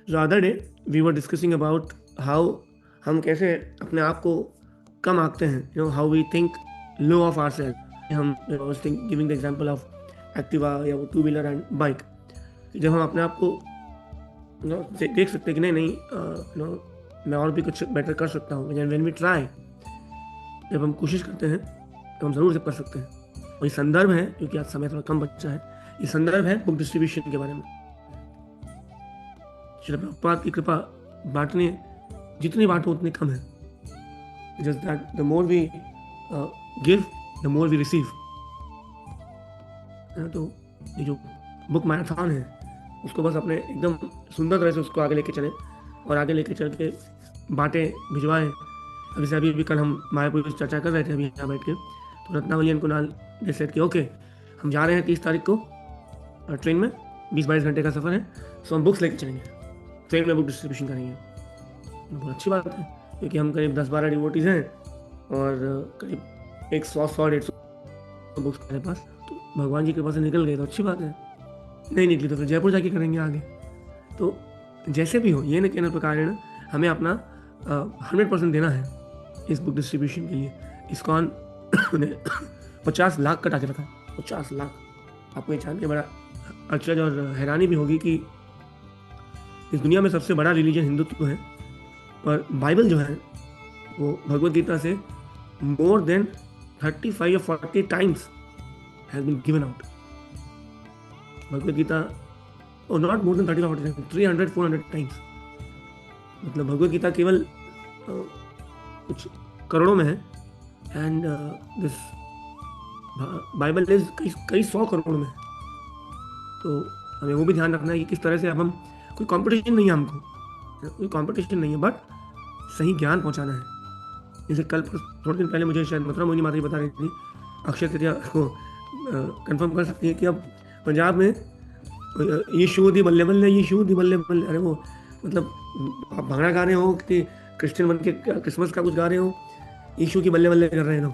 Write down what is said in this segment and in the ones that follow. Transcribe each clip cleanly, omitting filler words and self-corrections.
The other day we were discussing about how हम कैसे अपने आप को कम आंकते हैं, how we think low of our self. हम giving the example of Activa या वो टू व्हीलर एंड बाइक। जब हम अपने आप को देख सकते हैं कि नहीं नहीं मैं और भी कुछ बेटर कर सकता हूँ, व्हेन वी ट्राई, जब हम कोशिश करते हैं तो हम ज़रूर से कर सकते हैं। और ये संदर्भ है, क्योंकि आज समय थोड़ा कम बचा है, ये संदर्भ है बुक डिस्ट्रीब्यूशन के बारे में। श्रील प्रभुपाद की कृपा बांटने, जितनी बांटो उतनी कम है। Just that the more we give the more we receive. तो ये जो बुक मैराथन है उसको बस अपने एकदम सुंदर तरह से उसको आगे लेके चले और आगे लेके चल के बांटे, भिजवाएं। अभी से अभी कल हम मायापुर की चर्चा कर रहे थे अभी यहाँ बैठ के, तो रत्नावली को नाल डिसाइड किया, ओके हम जा रहे हैं 30 तारीख को ट्रेन में, 20-22 घंटे का सफ़र है, सो हम बुक्स लेके चलेंगे, ट्रेन में बुक डिस्ट्रीब्यूशन करेंगे। बहुत अच्छी बात है, क्योंकि हम करीब 10-12 डिवोटीज़ हैं और करीब 100-150 बुक्स हमारे पास, तो भगवान जी के पास से निकल गए तो अच्छी बात है। नहीं निकली तो फिर जयपुर जाके करेंगे आगे। तो जैसे भी हो, ये न कहना प्रकार है ना, हमें अपना 100% देना है इस बुक डिस्ट्रीब्यूशन के लिए। इस्कॉन ने 50 लाख कटा के रखा है, 50 लाख। आपको ये जान के बड़ा आश्चर्य और हैरानी भी होगी कि इस दुनिया में सबसे बड़ा रिलीजन हिंदुत्व है, पर बाइबल जो है वो भगवद गीता से मोर देन 35 या 40 times has been given out. Bhagavad Gita not more than 35-40 times, 300-400 times. मतलब भगवद गीता केवल कुछ करोड़ों में है, एंड दिस बाइबल इज कई 100 करोड़ में है। तो हमें वो भी ध्यान रखना है कि किस तरह से, अब हम कोई कंपटीशन नहीं है, हमको कोई कंपटीशन नहीं है, बट सही ज्ञान पहुंचाना है। जैसे कल थोड़े दिन पहले मुझे शायद मथुरा मोहिनी माता जी बता रही थी, अक्षय तृतीया को कंफर्म कर सकती है कि अब पंजाब में यीशु दी बल्ले बल्ले, यीशु दी बल्ले बल्ले, अरे वो मतलब आप भांगड़ा गा रहे हो कि क्रिश्चियन बन के क्रिसमस का कुछ गा रहे हो, यीशु की बल्ले बल्ले कर रहे हैं लोग।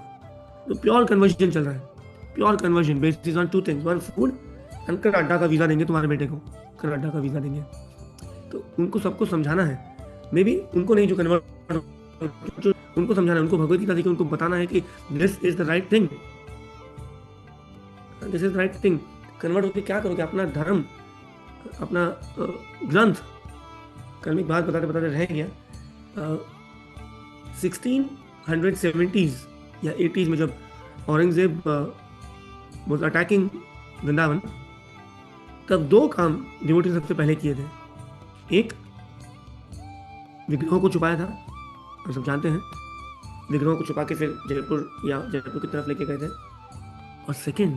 तो प्योर कन्वर्जन चल रहा है, pure conversion based on 2 things, 1 food and Canada का वीज़ा देंगे तुम्हारे बेटे को, कनाडा का वीज़ा देंगे। तो उनको सबको समझाना है, मे बी उनको नहीं, जो कन्वर्ट, उनको समझाना है, उनको भगवद गीता देखिए, उनको बताना है कि this is the right thing, this is the right thing. Convert होकर क्या करोगे, अपना धर्म, अपना ग्रंथ। कल में बात बताते बताते रह गया, 1670s या 80s में जब औरंगजेब वाज अटैकिंग वृंदावन, तब 2 काम डिवोटी सबसे पहले किए थे। एक, विग्रहों को छुपाया था, हम सब जानते हैं, विग्रहों को छुपा के फिर जयपुर की तरफ लेके गए थे। और सेकेंड,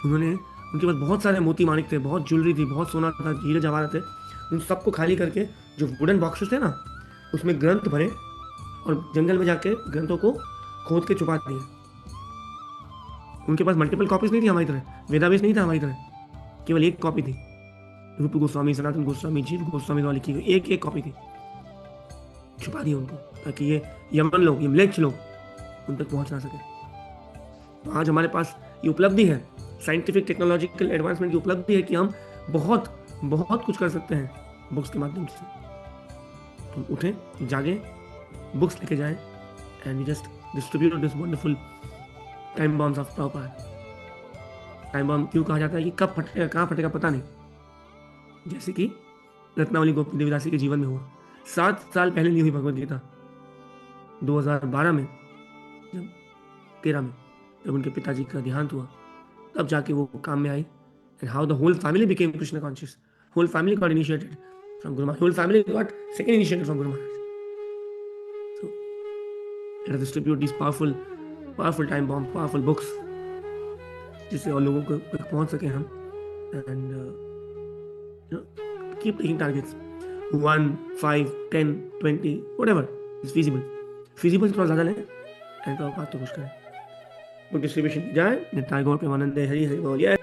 उन्होंने, उनके पास बहुत सारे मोती माणिक थे, बहुत ज्वेलरी थी, बहुत सोना था, हीरे जवाहरात थे, उन सबको खाली करके जो वुडन बॉक्सेस थे ना, उसमें ग्रंथ भरे और जंगल में जाके ग्रंथों को खोद के छुपा दिए। उनके पास मल्टीपल कॉपीज नहीं थी हमारी तरह, वेदावेश नहीं था हमारी तरह, केवल एक कॉपी थी, रूप गोस्वामी, सनातन गोस्वामी, जीव गोस्वामी द्वारा लिखी गई एक कॉपी थी। छुपा दिया उनको, ताकि ये यमन लोग, ये म्लेच्छ लोग उन तक पहुंच ना सके। आज हमारे पास ये उपलब्धि है, साइंटिफिक टेक्नोलॉजिकल एडवांसमेंट की उपलब्धि है कि हम बहुत बहुत कुछ कर सकते हैं बुक्स के माध्यम से। हम उठें, जागें, बुक्स लेके जाएं, and we just distribute this wonderful time bombs of Prabhupada. Time bomb क्यों कहा जाता है कि कब फटेगा, कहाँ फटेगा पता नहीं, जैसे कि रत्नावली गोपी देवीदासी के जीवन में हुआ। 7 साल पहले ली हुई भगवद गीता 2012 में, जब 13 में जब उनके पिताजी का देहांत हुआ, तब जाके वो काम में आई। And how the whole family became Krishna conscious, whole family got initiated from Guru Maharaj, whole family got second initiated from Guru Maharaj. So let us distribute these powerful time bomb, powerful books, जिससे और लोगों को पहुंच सके हम। And keep taking targets, 1, 5, 10, 20, whatever is feasible से थोड़ा ज़्यादा लें, एंड तो बात तो कुछ करें। बुक डिस्ट्रीब्यूशन जाए, निताय गौर प्रेमानंद हरि हरि बोल।